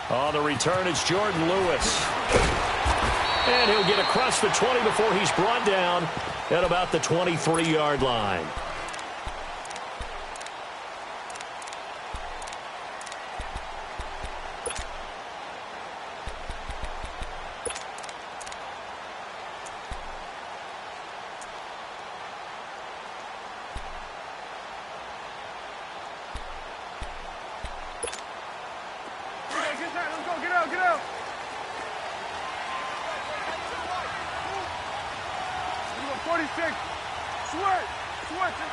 On the return, it's Jordan Lewis. And he'll get across the 20 before he's brought down at about the 23-yard line. Get out. 46. Switch.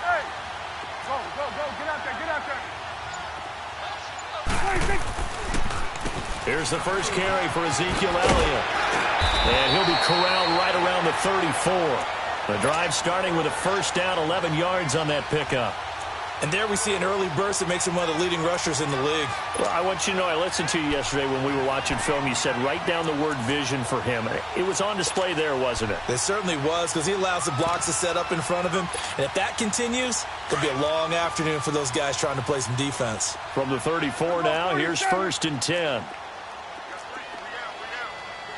Hey. Go. Get out there. 26. Here's the first carry for Ezekiel Elliott. And he'll be corralled right around the 34. The drive starting with a first down, 11 yards on that pickup. And there we see an early burst that makes him one of the leading rushers in the league. Well, I want you to know, I listened to you yesterday when we were watching film. You said write down the word vision for him. It was on display there, wasn't it? It certainly was, because he allows the blocks to set up in front of him. And if that continues, it'll be a long afternoon for those guys trying to play some defense. From the 34 now, here's 1st and 10.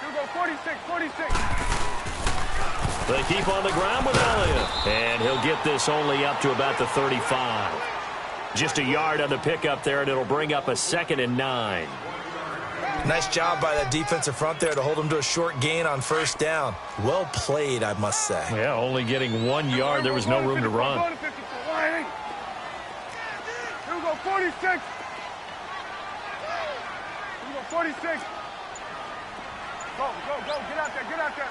You go 46. They keep on the ground with Elliott. And he'll get this only up to about the 35. Just a yard on the pickup there, and it'll bring up a 2nd and 9. Nice job by that defensive front there to hold him to a short gain on first down. Well played, I must say. Yeah, only getting 1 yard. There was no room to run. Here we go, 46. Here we go, 46. Go. Get out there.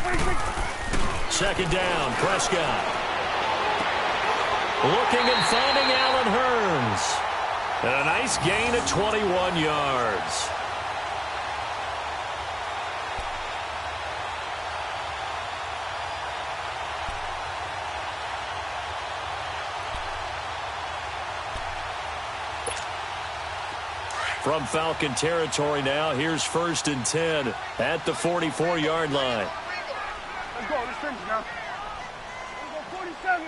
26. 2nd down, Prescott. Looking and finding Allen Hurns. And a nice gain of 21 yards. From Falcon territory now, here's 1st and 10 at the 44-yard line. Let's go, let's finish now. Here we go, 47.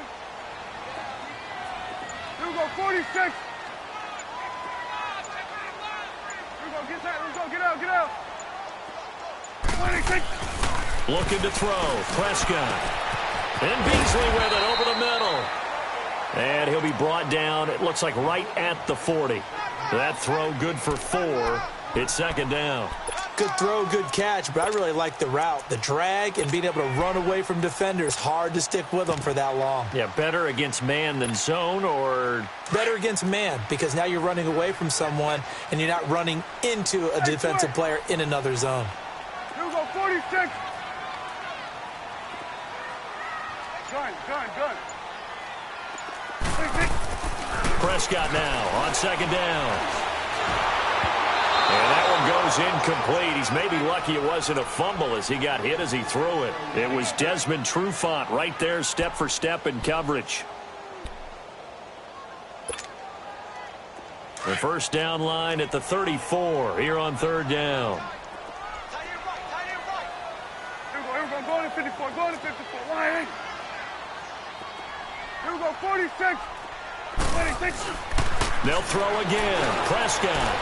Here we go, 46. Here we go, get out. 26. Looking to throw, Prescott. And Beasley with it over the middle. And he'll be brought down, it looks like right at the 40. That throw good for 4. It's 2nd down. Good throw, good catch, but I really like the route. The drag and being able to run away from defenders, hard to stick with them for that long. Yeah, better against man than zone, or? Better against man, because now you're running away from someone and you're not running into a defensive player in another zone. Here we go, 46. Gun. 26. Prescott now on 2nd down. And that one goes incomplete. He's maybe lucky it wasn't a fumble as he got hit as he threw it. It was Desmond Trufant right there, step for step in coverage. The first down line at the 34 here on 3rd down. Here we go, going to 54, Why? Here we go, 46. 26. They'll throw again. Prescott.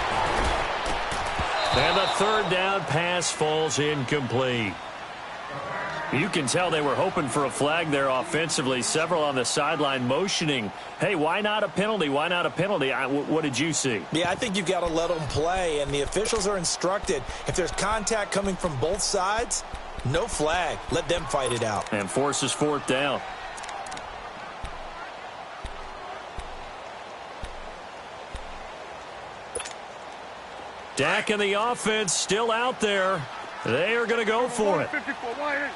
And the 3rd down pass falls incomplete. You can tell they were hoping for a flag there offensively. Several on the sideline motioning, hey, why not a penalty? What did you see? Yeah, I think you've got to let them play, and the officials are instructed. If there's contact coming from both sides, no flag. Let them fight it out. And forces 4th down. Dak and the offense still out there. They are going to go for it. 54, why?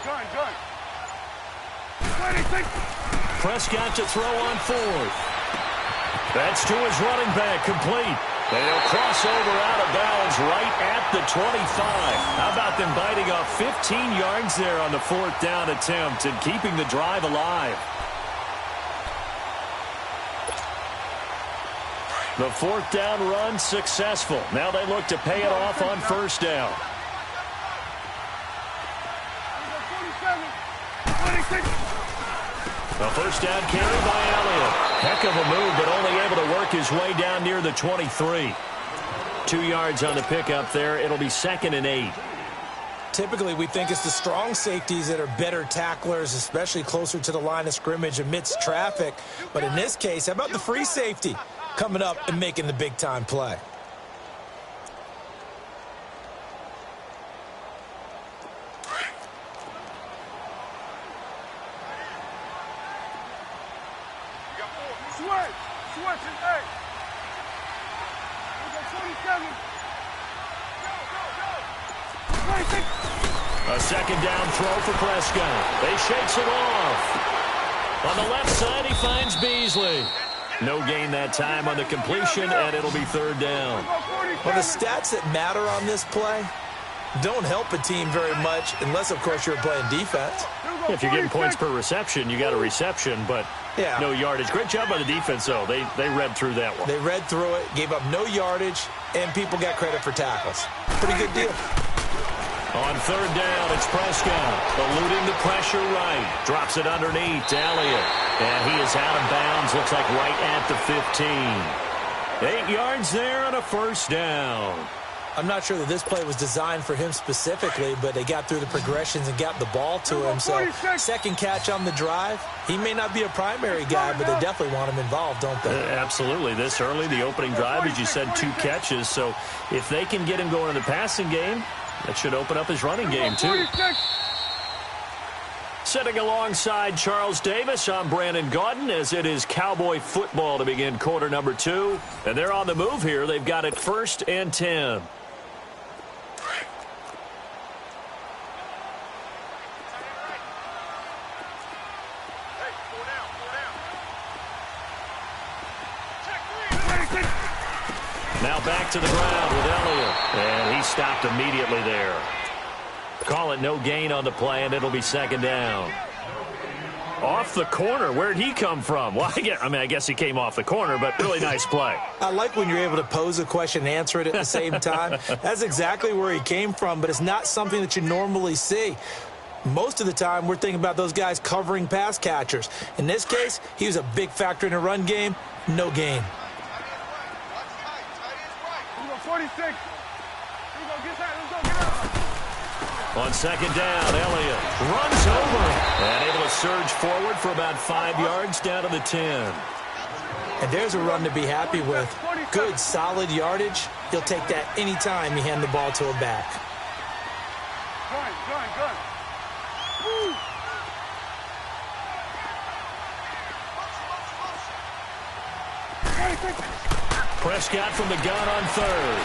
Gun. 26. Prescott to throw on 4th. That's to his running back, complete. And he'll cross over out of bounds right at the 25. How about them biting off 15 yards there on the 4th down attempt and keeping the drive alive? The fourth down run successful. Now they look to pay it off on first down. A first down carry by Elliott. Heck of a move, but only able to work his way down near the 23. 2 yards on the pickup there. It'll be 2nd and 8. Typically, we think it's the strong safeties that are better tacklers, especially closer to the line of scrimmage amidst traffic. But in this case, how about the free safety coming up and making the big-time play? Switch is 8. We got 27. A second down throw for Prescott. They shakes it off. On the left side, he finds Beasley. No gain that time on the completion, and it'll be 3rd down. Well, the stats that matter on this play don't help a team very much unless, of course, you're playing defense. If you're getting points per reception, you got a reception, but no yardage. Great job by the defense, though. They read through that one. They read through it, gave up no yardage, and people got credit for tackles. Pretty good deal. On 3rd down, it's Prescott, eluding the pressure right. Drops it underneath to Elliott. And he is out of bounds, looks like right at the 15. 8 yards there on a first down. I'm not sure that this play was designed for him specifically, but they got through the progressions and got the ball to him. So, second catch on the drive. He may not be a primary guy, but they definitely want him involved, don't they? Absolutely. This early, the opening drive, as you said, 2 catches. So, if they can get him going in the passing game, that should open up his running game, too. Sitting alongside Charles Davis, I'm Brandon Gaudin, as it is Cowboy football to begin quarter number 2. And they're on the move here. They've got it 1st and 10. Now back to the ground with Elliott. And he stopped immediately there. Call it no gain on the play, and it'll be 2nd down. Off the corner. Where'd he come from? Well, I guess he came off the corner, but really nice play. I like when you're able to pose a question and answer it at the same time. That's exactly where he came from, but it's not something that you normally see. Most of the time, we're thinking about those guys covering pass catchers. In this case, he was a big factor in the run game. No gain. 46. Here we go. Get that. Let's go. Get out. On 2nd down, Elliott runs over and able to surge forward for about 5 yards down to the 10. And there's a run to be happy with. Good, solid yardage. He'll take that anytime you hand the ball to a back. Gun. Woo. Prescott from the gun on 3rd.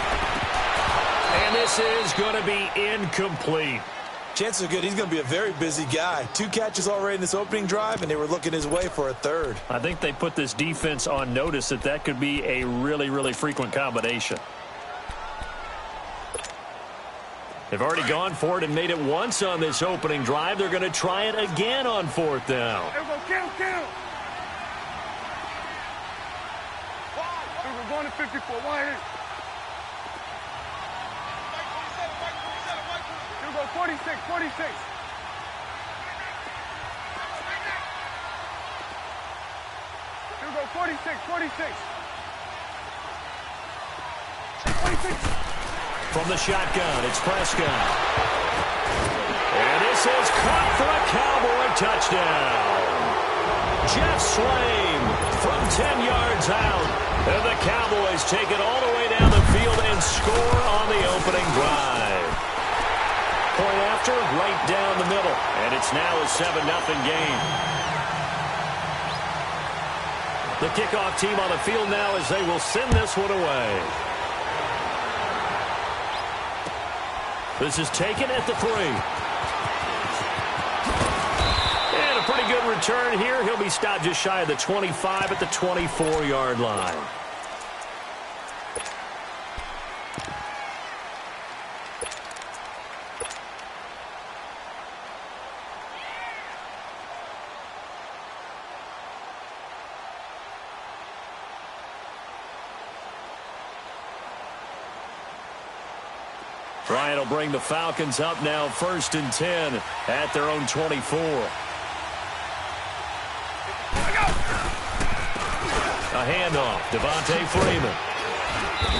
And this is going to be incomplete. Chances are good he's going to be a very busy guy. 2 catches already in this opening drive, and they were looking his way for a 3rd. I think they put this defense on notice that could be a really, really frequent combination. They've already gone for it and made it once on this opening drive. They're going to try it again on 4th down. Here we go. Kill. We're going to 54. Wide in. Here we go. 46. Here we go. 46. From the shotgun, it's Prescott. And this is caught for a Cowboy touchdown. Jeff Swaim from 10 yards out. And the Cowboys take it all the way down the field and score on the opening drive. Point after, right down the middle. And it's now a 7-0 game. The kickoff team on the field now as they will send this one away. This is taken at the 3. And a pretty good return here. He'll be stopped just shy of the 25 at the 24-yard line. Ryan will bring the Falcons up now 1st and 10 at their own 24. A handoff, Devontae Freeman.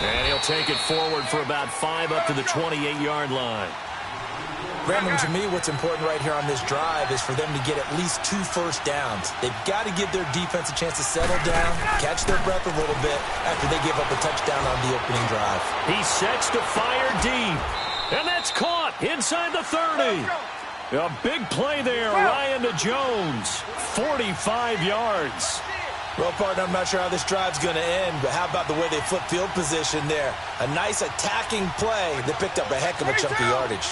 And he'll take it forward for about 5 up to the 28-yard line. Brandon, to me, what's important right here on this drive is for them to get at least 2 first downs. They've got to give their defense a chance to settle down, catch their breath a little bit after they give up a touchdown on the opening drive. He sets to fire deep, and that's caught inside the 30. A big play there, Ryan to Jones, 45 yards. Well, partner, I'm not sure how this drive's going to end, but how about the way they flip field position there? A nice attacking play that picked up a heck of a chunk of yardage.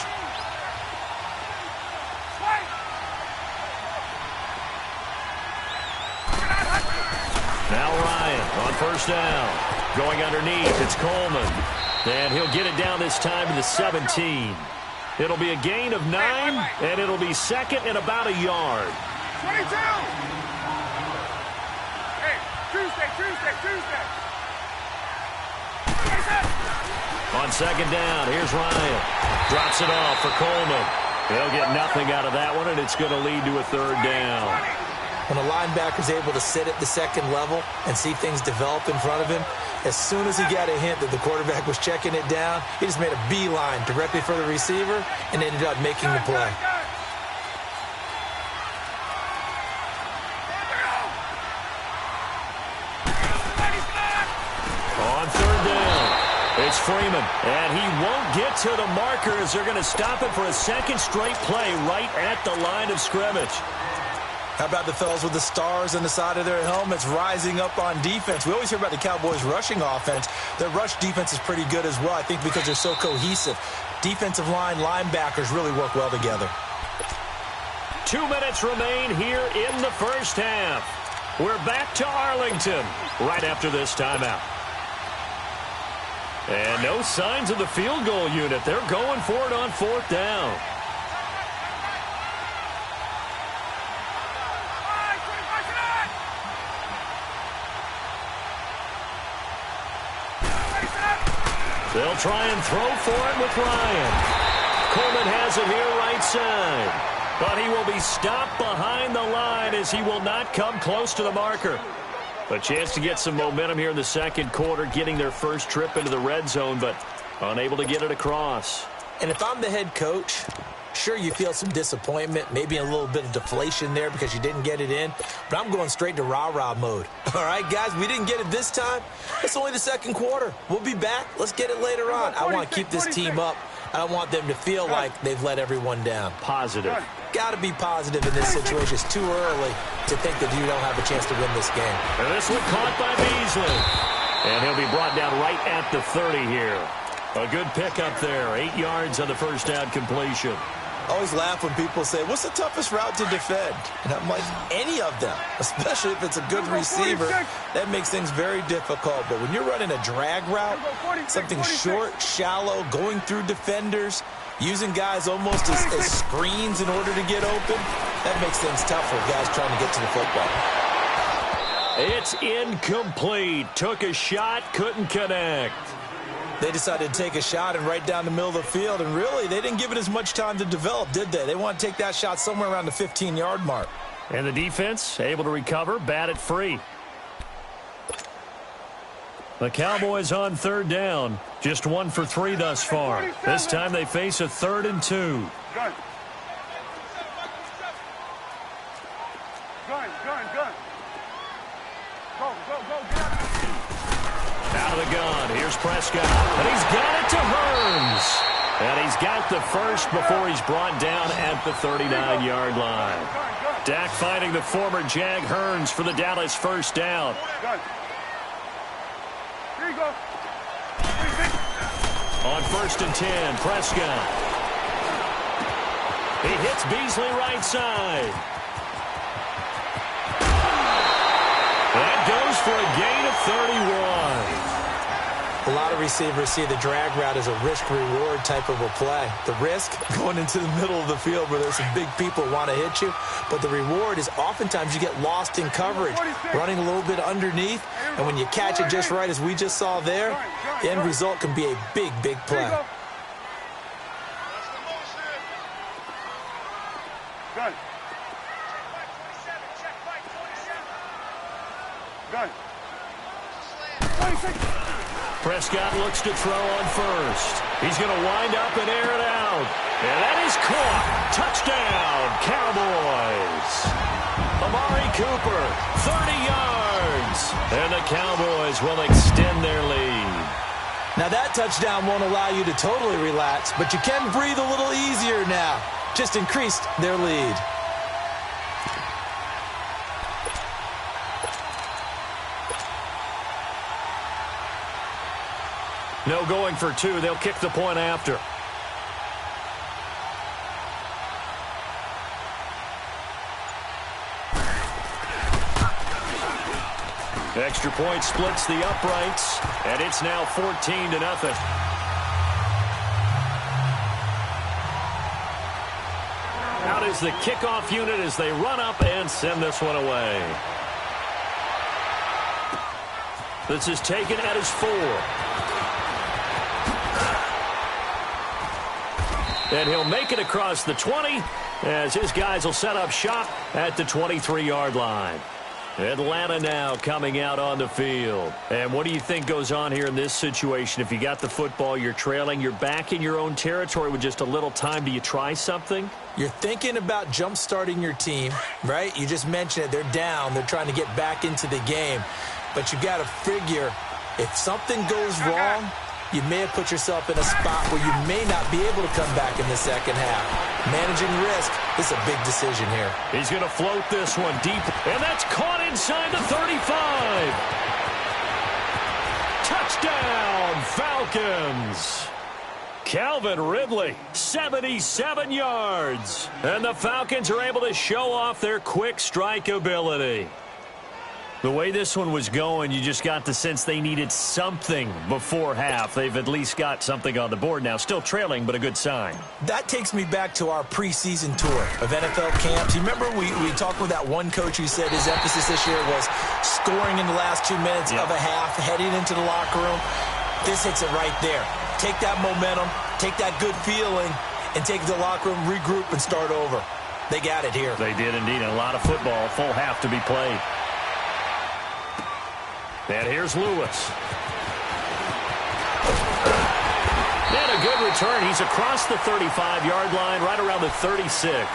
Now Ryan on 1st down. Going underneath, it's Coleman. And he'll get it down this time to the 17. It'll be a gain of 9, and it'll be 2nd and about a yard. 22! Hey, Tuesday. On 2nd down, here's Ryan. Drops it off for Coleman. He'll get nothing out of that one, and it's going to lead to a 3rd down. When a linebacker's able to sit at the 2nd level and see things develop in front of him, as soon as he got a hint that the quarterback was checking it down, he just made a beeline directly for the receiver and ended up making the play. On 3rd down, it's Freeman, and he won't get to the marker as they're going to stop it for a 2nd straight play right at the line of scrimmage. How about the fellas with the stars on the side of their helmets rising up on defense? We always hear about the Cowboys' rushing offense. Their rush defense is pretty good as well, I think, because they're so cohesive. Defensive line, linebackers really work well together. 2 minutes remain here in the 1st half. We're back to Arlington right after this timeout. And no signs of the field goal unit. They're going for it on 4th down. They'll try and throw for it with Ryan. Coleman has it here right side. But he will be stopped behind the line as he will not come close to the marker. A chance to get some momentum here in the 2nd quarter, getting their first trip into the red zone, but unable to get it across. And if I'm the head coach, sure, you feel some disappointment, maybe a little bit of deflation there because you didn't get it in, but I'm going straight to rah-rah mode. All right, guys, we didn't get it this time. It's only the 2nd quarter. We'll be back. Let's get it later on. I want to keep this team up. I don't want them to feel like they've let everyone down. Positive. Got to be positive in this situation. It's too early to think that you don't have a chance to win this game. And this one caught by Beasley. And he'll be brought down right at the 30 here. A good pickup there. 8 yards on the 1st down completion. I always laugh when people say, what's the toughest route to defend? And I'm like, any of them, especially if it's a good receiver. That makes things very difficult. But when you're running a drag route, something short, shallow, going through defenders, using guys almost as screens in order to get open, that makes things tough for guys trying to get to the football. It's incomplete. Took a shot, couldn't connect. They decided to take a shot and right down the middle of the field, and really, they didn't give it as much time to develop, did they? They want to take that shot somewhere around the 15-yard mark. And the defense able to recover, bat it free. The Cowboys on 3rd down, just 1 for 3 thus far. This time they face a 3rd and 2. Gun. Go. Out of the gun, here's Prescott, and he's got it to Hearns. And he's got the first before he's brought down at the 39-yard line. Dak finding the former Jag Hearns for the Dallas 1st down. Here you go. On 1st and 10, Prescott. He hits Beasley right side. That goes for a gain of 31. A lot of receivers see the drag route as a risk-reward type of a play. The risk, going into the middle of the field where there's some big people who want to hit you. But the reward is oftentimes you get lost in coverage, running a little bit underneath. And when you catch it just right, as we just saw there, the end result can be a big, big play. Prescott looks to throw on first. He's going to wind up and air it out. And that is caught. Touchdown, Cowboys. Amari Cooper, 30 yards. And the Cowboys will extend their lead. Now that touchdown won't allow you to totally relax, but you can breathe a little easier now. Just increased their lead. No going for two. They'll kick the point after. Extra point splits the uprights, and it's now 14-0. Out is the kickoff unit as they run up and send this one away. This is taken at his 4. And he'll make it across the 20 as his guys will set up shop at the 23-yard line. Atlanta now coming out on the field. And what do you think goes on here in this situation? If you got the football, you're trailing, you're back in your own territory with just a little time. Do you try something? You're thinking about jump-starting your team, right? You just mentioned it. They're down. They're trying to get back into the game. But you got to figure if something goes wrong, you may have put yourself in a spot where you may not be able to come back in the second half. Managing risk is a big decision here. He's going to float this one deep, and that's caught inside the 35. Touchdown, Falcons. Calvin Ridley, 77 yards. And the Falcons are able to show off their quick strike ability. The way this one was going, you just got the sense they needed something before half. They've at least got something on the board now. Still trailing, but a good sign. That takes me back to our preseason tour of NFL camps. You remember we talked with that one coach who said his emphasis this year was scoring in the last 2 minutes of a half, heading into the locker room. This hits it right there. Take that momentum, take that good feeling, and take it to the locker room, regroup, and start over. They got it here. They did indeed. A lot of football, full half to be played. And here's Lewis. And a good return. He's across the 35-yard line, right around the 36.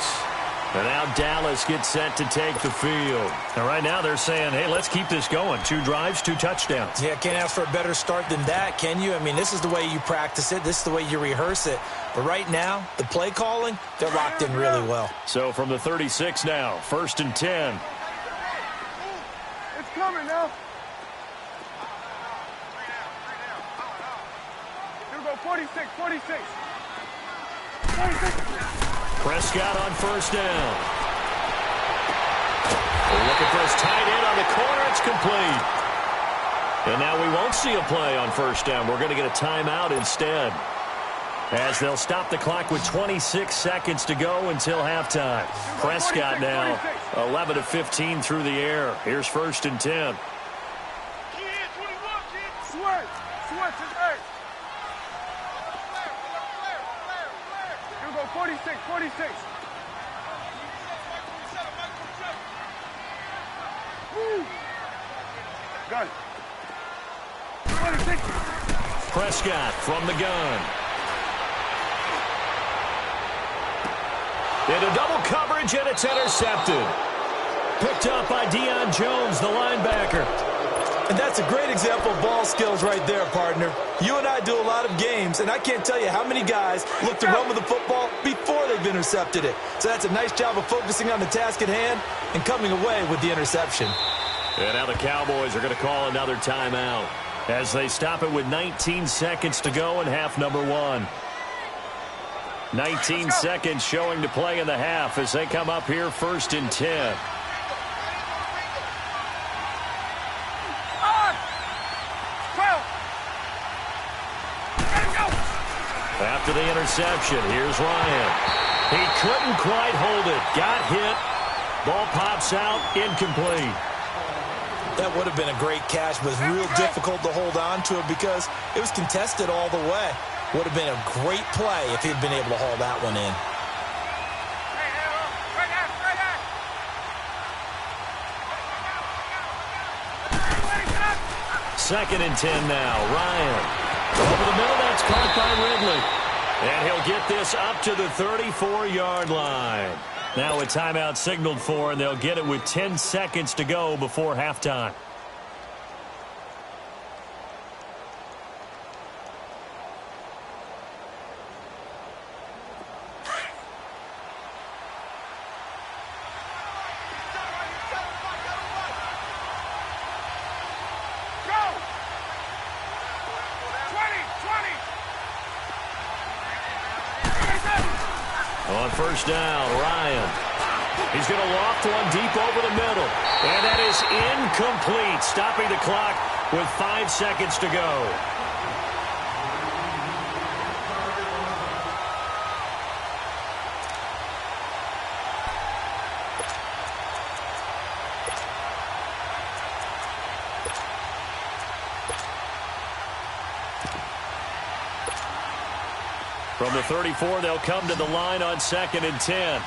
And now Dallas gets set to take the field. And right now they're saying, hey, let's keep this going. 2 drives, 2 touchdowns. Yeah, can't ask for a better start than that, can you? I mean, this is the way you practice it. This is the way you rehearse it. But right now, the play calling, they're locked in really well. So from the 36 now, 1st and 10. It's coming now. 46. Prescott on 1st down. They're looking for his tight end on the corner. It's complete. And now we won't see a play on 1st down. We're going to get a timeout instead, as they'll stop the clock with 26 seconds to go until halftime. Prescott now 11 of 15 through the air. Here's 1st and 10. Switch is 8. 46. Woo. Got it. 26. Prescott from the gun. Into double coverage, and it's intercepted. Picked up by Deion Jones, the linebacker. And that's a great example of ball skills right there, partner. You and I do a lot of games, and I can't tell you how many guys look to run with the football before they've intercepted it. So that's a nice job of focusing on the task at hand and coming away with the interception. And now the Cowboys are going to call another timeout as they stop it with 19 seconds to go in half number 1. 19 seconds showing to play in the half as they come up here 1st and 10. After the interception, here's Ryan. He couldn't quite hold it. Got hit. Ball pops out, incomplete. That would have been a great catch, but it's real difficult to hold on to it because it was contested all the way. Would have been a great play if he'd been able to haul that one in. 2nd and 10 now. Ryan. Over the middle, that's caught by Ridley. And he'll get this up to the 34-yard line. Now a timeout signaled for, and they'll get it with 10 seconds to go before halftime. On first down, Ryan. He's going to loft one deep over the middle. And that is incomplete, stopping the clock with 5 seconds to go. From the 34, they'll come to the line on 2nd and 10.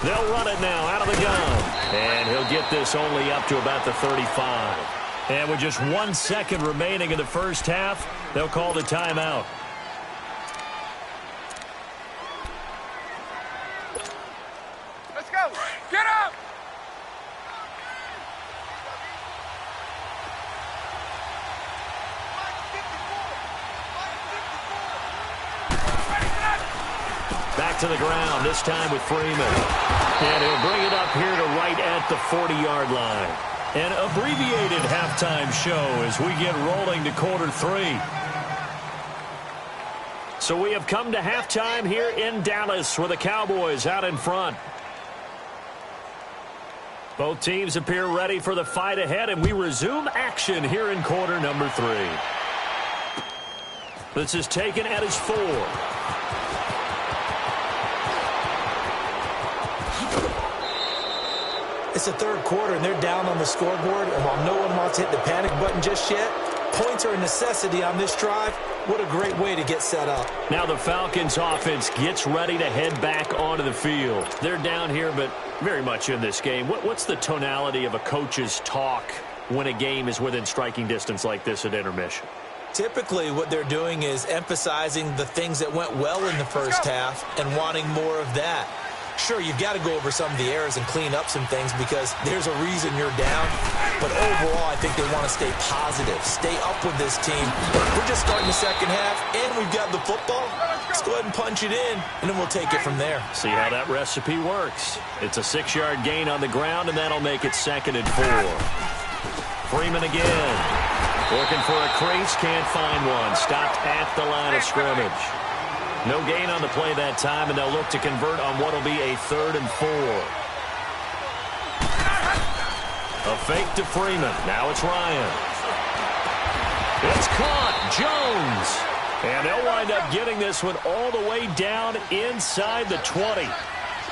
They'll run it now out of the gun. And he'll get this only up to about the 35. And with just 1 second remaining in the first half, they'll call the timeout. Let's go. Get up. Back to the ground, this time with Freeman. And he'll bring it up here to right at the 40-yard line. An abbreviated halftime show as we get rolling to quarter 3. So we have come to halftime here in Dallas with the Cowboys out in front. Both teams appear ready for the fight ahead, and we resume action here in quarter number 3. This is taken at his 4. It's the third quarter, and they're down on the scoreboard. And while no one wants to hit the panic button just yet, points are a necessity on this drive. What a great way to get set up. Now the Falcons offense gets ready to head back onto the field. They're down here, but very much in this game. What's the tonality of a coach's talk when a game is within striking distance like this at intermission? Typically, what they're doing is emphasizing the things that went well in the first half and wanting more of that. Sure, you've got to go over some of the errors and clean up some things because there's a reason you're down. But overall, I think they want to stay positive, stay up with this team. We're just starting the second half, and we've got the football. Let's go ahead and punch it in, and then we'll take it from there. See how that recipe works. It's a 6-yard gain on the ground, and that'll make it 2nd and 4. Freeman again. Looking for a crease, can't find one. Stopped at the line of scrimmage. No gain on the play that time, and they'll look to convert on what will be a 3rd and 4. A fake to Freeman. Now it's Ryan. It's caught. Jones. And they'll wind up getting this one all the way down inside the 20.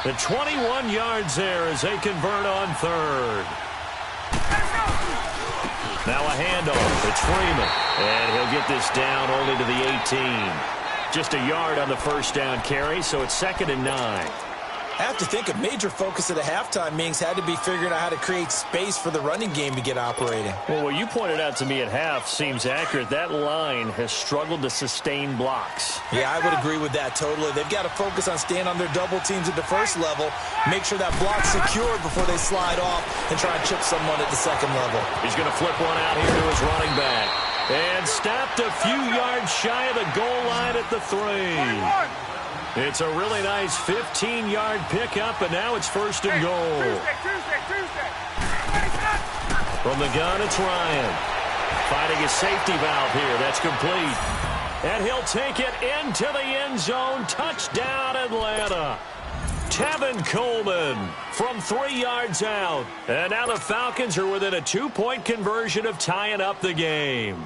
The 21 yards there as they convert on 3rd. Now a handoff. It's Freeman. And he'll get this down only to the 18. Just a yard on the first down carry, so it's 2nd and 9. I have to think a major focus of the halftime meetings had to be figuring out how to create space for the running game to get operating. Well, what you pointed out to me at half seems accurate. That line has struggled to sustain blocks. Yeah, I would agree with that totally. They've got to focus on staying on their double teams at the first level, make sure that block's secured before they slide off and try and chip someone at the second level. He's going to flip one out here to his running back. And stopped a few yards shy of the goal line at the 3. It's a really nice 15-yard pickup, and now it's 1st and goal. Tuesday. From the gun, it's Ryan. Finding a safety valve here. That's complete. And he'll take it into the end zone. Touchdown, Atlanta. Tevin Coleman from 3 yards out. And now the Falcons are within a 2-point conversion of tying up the game.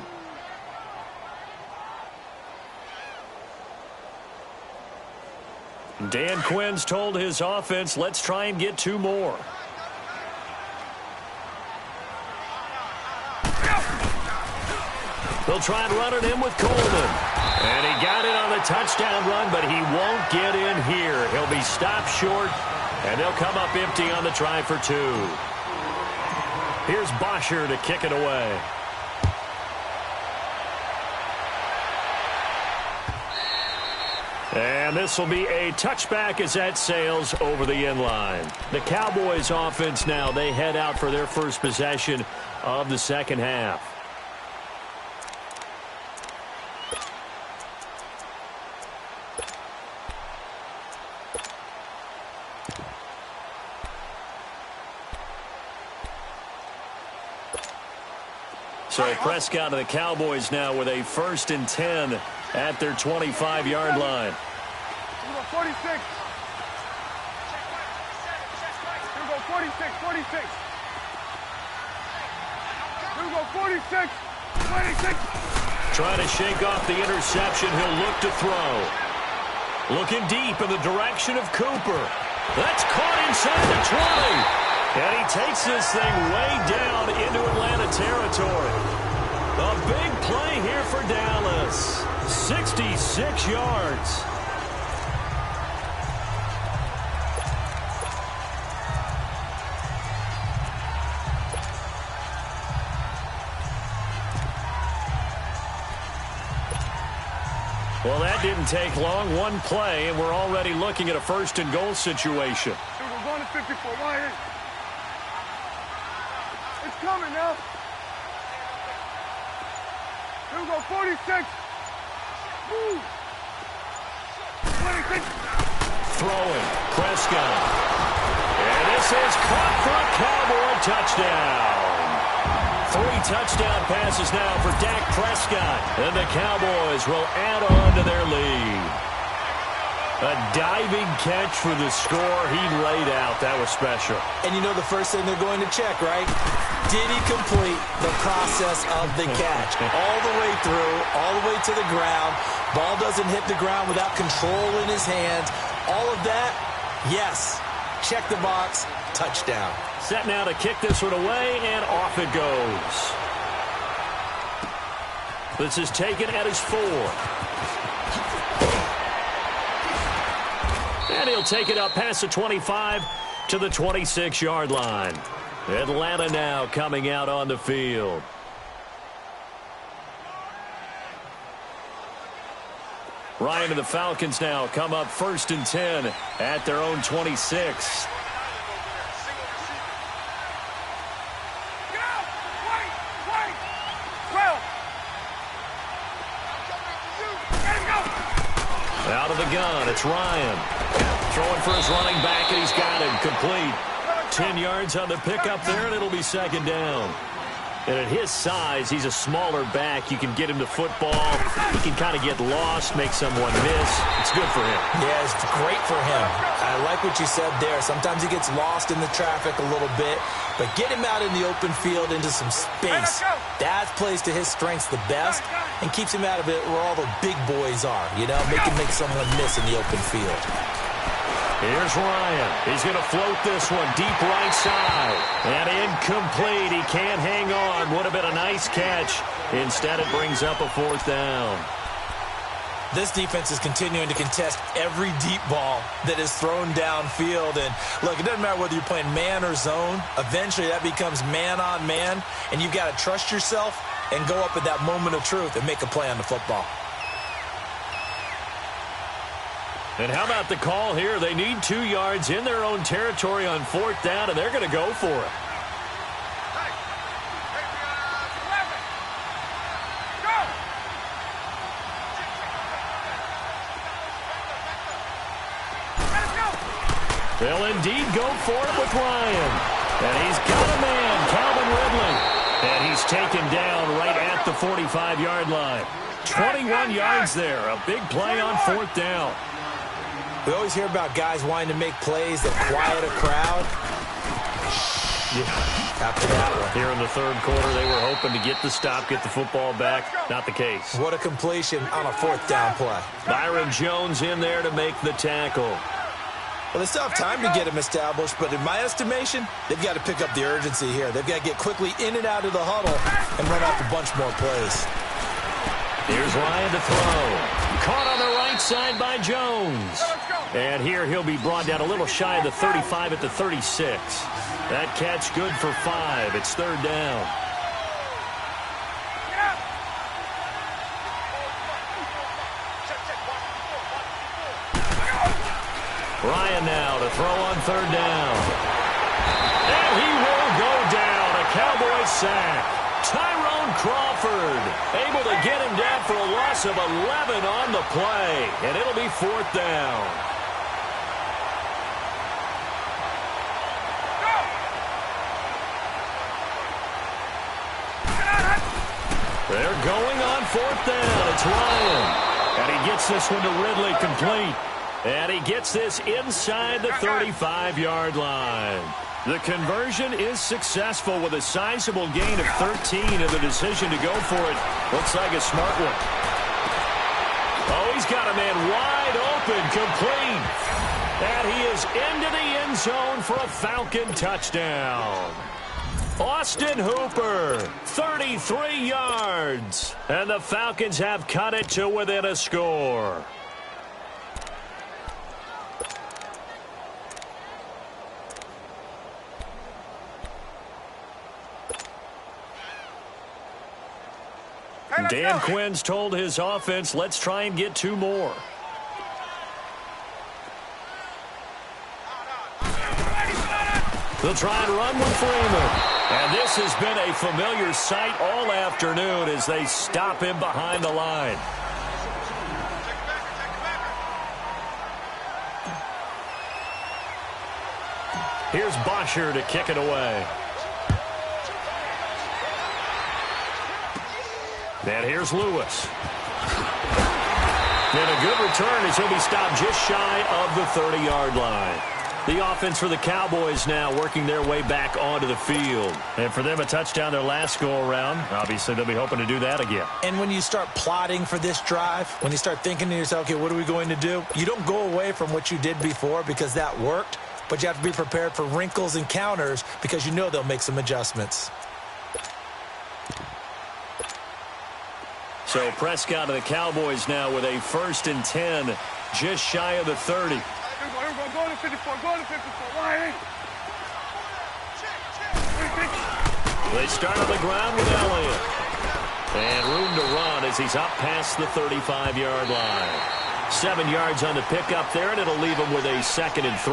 Dan Quinn's told his offense, let's try and get 2 more. They'll try and run it in with Coleman. And he got it on the touchdown run, but he won't get in here. He'll be stopped short And they'll come up empty on the try for 2. Here's Bosher to kick it away. And this will be a touchback as that sails over the end line. The Cowboys offense now, they head out for their first possession of the second half. So Prescott and the Cowboys now with a 1st and 10 at their 25-yard line. 46. Here we go, 46, 46. Here we go, 46, 26. Trying to shake off the interception. He'll look to throw. Looking deep in the direction of Cooper. That's caught inside the 20. And he takes this thing way down into Atlanta territory. A big play here for Dallas. 66 yards. Well, that didn't take long. One play, and we're already looking at a 1st and goal situation. We're going to 54. Why? It's coming now. Here we go, 46. Move. 26. Throwing, Prescott. And this is caught for a Cowboy touchdown. 3 touchdown passes now for Dak Prescott. And the Cowboys will add on to their lead. A diving catch for the score he laid out. That was special. And you know the first thing they're going to check, right? Did he complete the process of the catch? All the way through, all the way to the ground. Ball doesn't hit the ground without control in his hands. All of that, yes. Check the box, touchdown. Set now to kick this one away, and off it goes. This is taken at his 4. And he'll take it up past the 25 to the 26-yard line. Atlanta now coming out on the field. Ryan and the Falcons now come up 1st and 10 at their own 26. Out of the gun, it's Ryan. Throwing for his running back, and he's got him complete. 10 yards on the pickup there, and it'll be 2nd down. And at his size, he's a smaller back. You can get him to football. He can kind of get lost, make someone miss. It's good for him. Yeah, it's great for him. I like what you said there. Sometimes he gets lost in the traffic a little bit, but get him out in the open field into some space. That plays to his strengths the best and keeps him out of it where all the big boys are, you know, make someone miss in the open field. Here's Ryan. He's going to float this one deep right side. And incomplete. He can't hang on. Would have been a nice catch. Instead, it brings up a 4th down. This defense is continuing to contest every deep ball that is thrown downfield. And, look, it doesn't matter whether you're playing man or zone. Eventually, that becomes man on man. And you've got to trust yourself and go up at that moment of truth and make a play on the football. And how about the call here? They need 2 yards in their own territory on 4th down, and they're going to go for it. They'll indeed go for it with Ryan. And he's got a man, Calvin Ridley. And he's taken down right at the 45-yard line. 21 yards there. A big play on 4th down. We always hear about guys wanting to make plays that quiet a crowd. Yeah, after that one. Here in the 3rd quarter, they were hoping to get the stop, get the football back. Not the case. What a completion on a 4th down play. Byron Jones in there to make the tackle. Well, they still have time to get him established, but in my estimation, they've got to pick up the urgency here. They've got to get quickly in and out of the huddle and run off a bunch more plays. Here's Ryan to throw. Caught on the right side by Jones. And here he'll be brought down a little shy of the 35 at the 36. That catch good for 5. It's third down. Ryan now to throw on third down. And he will go down. A Cowboy sack. Tyrone Crawford able to get him down for a loss of 11 on the play. And it'll be fourth down. They're going on fourth down. It's Ryan. And he gets this one to Ridley complete. And he gets this inside the 35-yard line. The conversion is successful with a sizable gain of 13, and the decision to go for it looks like a smart one. Oh, he's got a man wide open, complete. And he is into the end zone for a Falcon touchdown. Austin Hooper, 33 yards. And the Falcons have cut it to within a score. Dan Quinn's told his offense, let's try and get 2 more. They'll try and run with Freeman. And this has been a familiar sight all afternoon as they stop him behind the line. Here's Bosher to kick it away. And here's Lewis. And a good return as he'll be stopped just shy of the 30-yard line. The offense for the Cowboys now working their way back onto the field. And for them, a touchdown their last go-around. Obviously, they'll be hoping to do that again. And when you start plotting for this drive, when you start thinking to yourself, okay, what are we going to do? You don't go away from what you did before because that worked, but you have to be prepared for wrinkles and counters because you know they'll make some adjustments. So Prescott and the Cowboys now with a 1st and 10, just shy of the 30. Go to 54, go to 54. Why? They start on the ground with Elliott. And room to run as he's up past the 35-yard line. 7 yards on the pickup there, and it'll leave him with a 2nd and 3.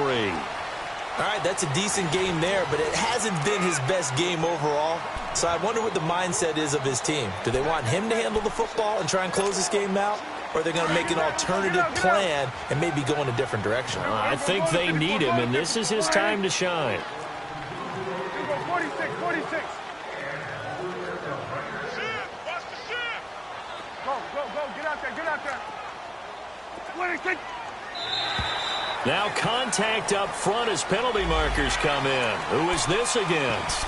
All right, that's a decent game there, but it hasn't been his best game overall. So I wonder what the mindset is of his team. Do they want him to handle the football and try and close this game out? Or are they going to make an alternative plan and maybe go in a different direction? I think they need him, and this is his time to shine. 46, 46. Go, get out there. 26. Now contact up front as penalty markers come in. Who is this against?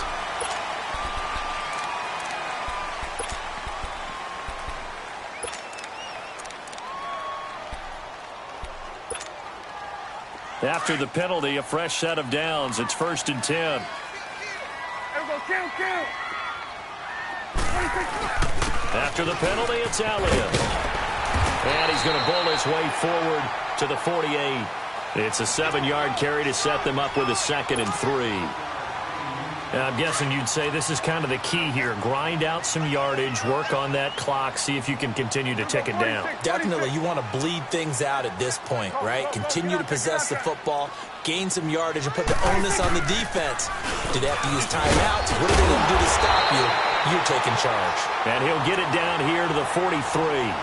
After the penalty, a fresh set of downs. It's 1st and 10. There we go, kill. After the penalty, it's Elliott. And he's going to bowl his way forward to the 48. It's a 7-yard carry to set them up with a 2nd and 3. I'm guessing you'd say this is kind of the key here. Grind out some yardage, work on that clock, see if you can continue to tick it down. Definitely, you want to bleed things out at this point, right? Continue to possess the football, gain some yardage, and put the onus on the defense. Do they have to use timeouts? What are they going to do to stop you? You're taking charge. And he'll get it down here to the 43.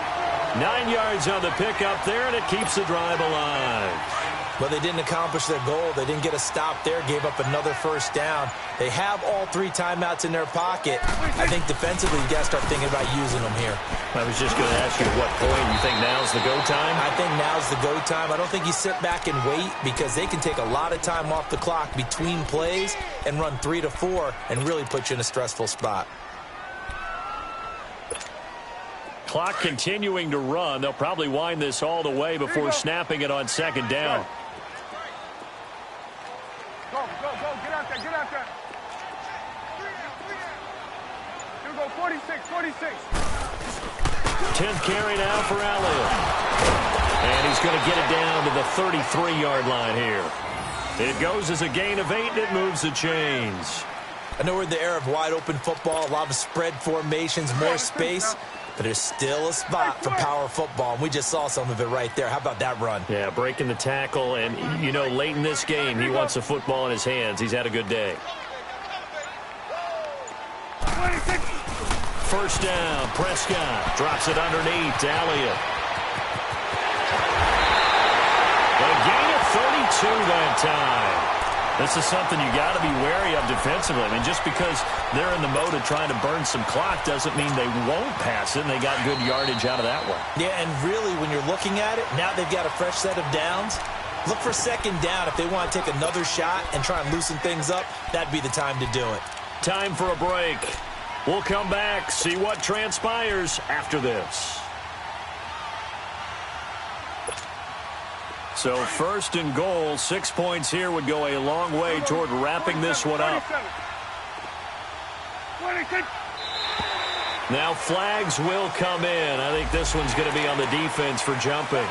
9 yards on the pickup there, and it keeps the drive alive. Well, they didn't accomplish their goal. They didn't get a stop there, gave up another 1st down. They have all 3 timeouts in their pocket. I think defensively, you got to start thinking about using them here. I was just going to ask you at what point you think now's the go time? I think now's the go time. I don't think you sit back and wait because they can take a lot of time off the clock between plays and run 3 to 4 and really put you in a stressful spot. Clock continuing to run. They'll probably wind this all the way before snapping it on 2nd down. Go, get out there. Here we go, 46. 10th carry now for Elliott. And he's going to get it down to the 33-yard line here. It goes as a gain of 8, and it moves the chains. I know we're in the era of wide-open football, a lot of spread formations, more space, but there's still a spot for power football, and we just saw some of it right there. How about that run? Yeah, breaking the tackle, and, you know, late in this game, he wants the football in his hands. He's had a good day. First down, Prescott drops it underneath to Elliott. A gain of 32 that time. This is something you got to be wary of defensively. I mean, just because they're in the mode of trying to burn some clock doesn't mean they won't pass it, and they got good yardage out of that one. Yeah, and really, when you're looking at it, now they've got a fresh set of downs. Look for second down. If they want to take another shot and try and loosen things up, that'd be the time to do it. Time for a break. We'll come back, see what transpires after this. So first and goal, 6 points here would go a long way toward wrapping this one up. Now flags will come in. I think this one's going to be on the defense for jumping.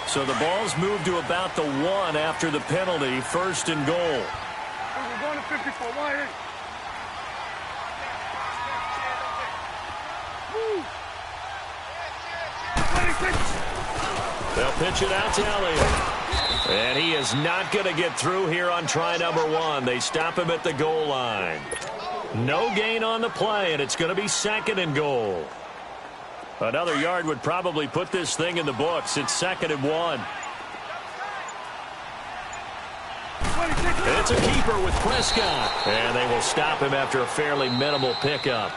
So the ball's moved to about the 1 after the penalty, first and goal. We're going to 54. Why? They'll pitch it out to Elliott. And he is not going to get through here on try number 1. They stop him at the goal line. No gain on the play, and it's going to be second and goal. Another yard would probably put this thing in the books. It's second and 1. It's a keeper with Prescott. And they will stop him after a fairly minimal pickup.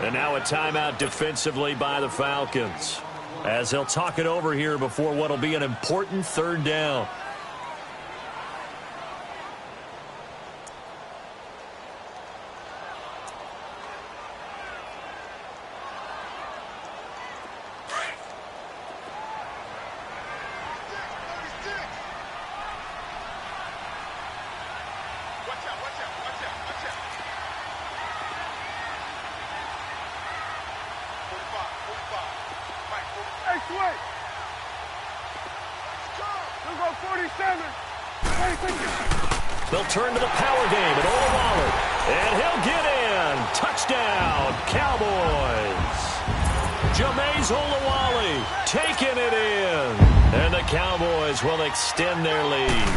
And now a timeout defensively by the Falcons, as they'll talk it over here before what will be an important third down. They'll turn to the power game at Boodawg, and he'll get in. Touchdown, Cowboys. Jameis Boodawg taking it in, and the Cowboys will extend their lead.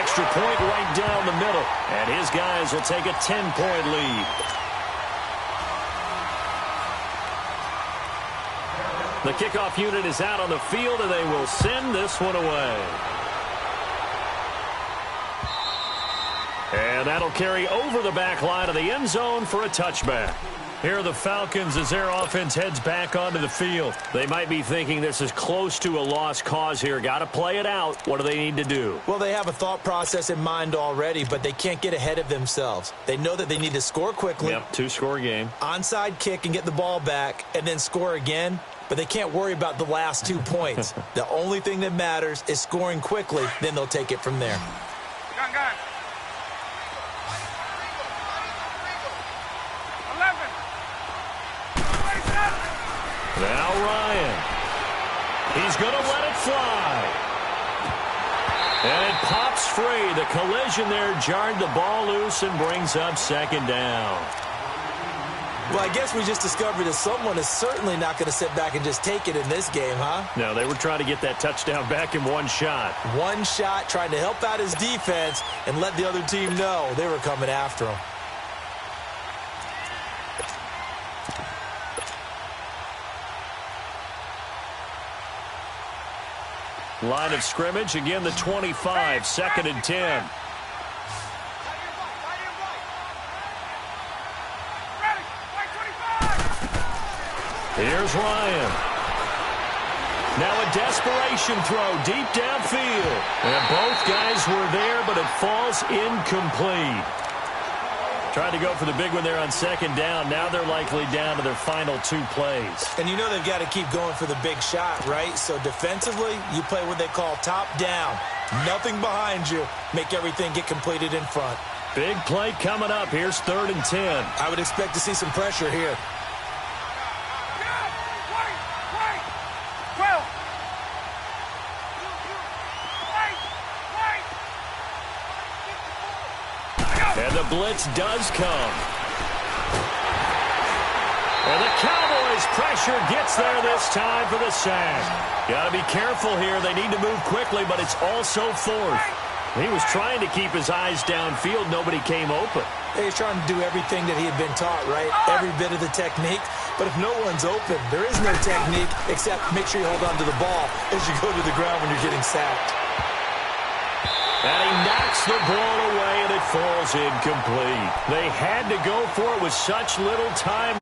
Extra point right down the middle, and his guys will take a 10-point lead. The kickoff unit is out on the field, and they will send this one away. And that'll carry over the back line of the end zone for a touchback. Here are the Falcons as their offense heads back onto the field. They might be thinking this is close to a lost cause here. Got to play it out. What do they need to do? Well, they have a thought process in mind already, but they can't get ahead of themselves. They know that they need to score quickly. Yep, 2-score game. Onside kick and get the ball back, and then score again. But they can't worry about the last 2 points. The only thing that matters is scoring quickly. Then they'll take it from there. Gun. 11. Now Ryan. He's going to let it fly. And it pops free. The collision there jarred the ball loose and brings up second down. Well, I guess we just discovered that someone is certainly not going to sit back and just take it in this game, huh? No, they were trying to get that touchdown back in one shot. One shot, trying to help out his defense and let the other team know they were coming after him. Line of scrimmage, again the 25, second and 10. Here's Ryan. Now a desperation throw deep downfield. And both guys were there, but it falls incomplete. Tried to go for the big one there on second down. Now they're likely down to their final 2 plays. And you know they've got to keep going for the big shot, right? So defensively, you play what they call top down. Nothing behind you. Make everything get completed in front. Big play coming up. Here's 3rd and 10. I would expect to see some pressure here. And the blitz does come. And the Cowboys' pressure gets there this time for the sack. Got to be careful here. They need to move quickly, but it's also 4th. He was trying to keep his eyes downfield. Nobody came open. He's trying to do everything that he had been taught, right? Every bit of the technique. But if no one's open, there is no technique except make sure you hold on to the ball as you go to the ground when you're getting sacked. And he knocks the ball away, and it falls incomplete. They had to go for it with such little time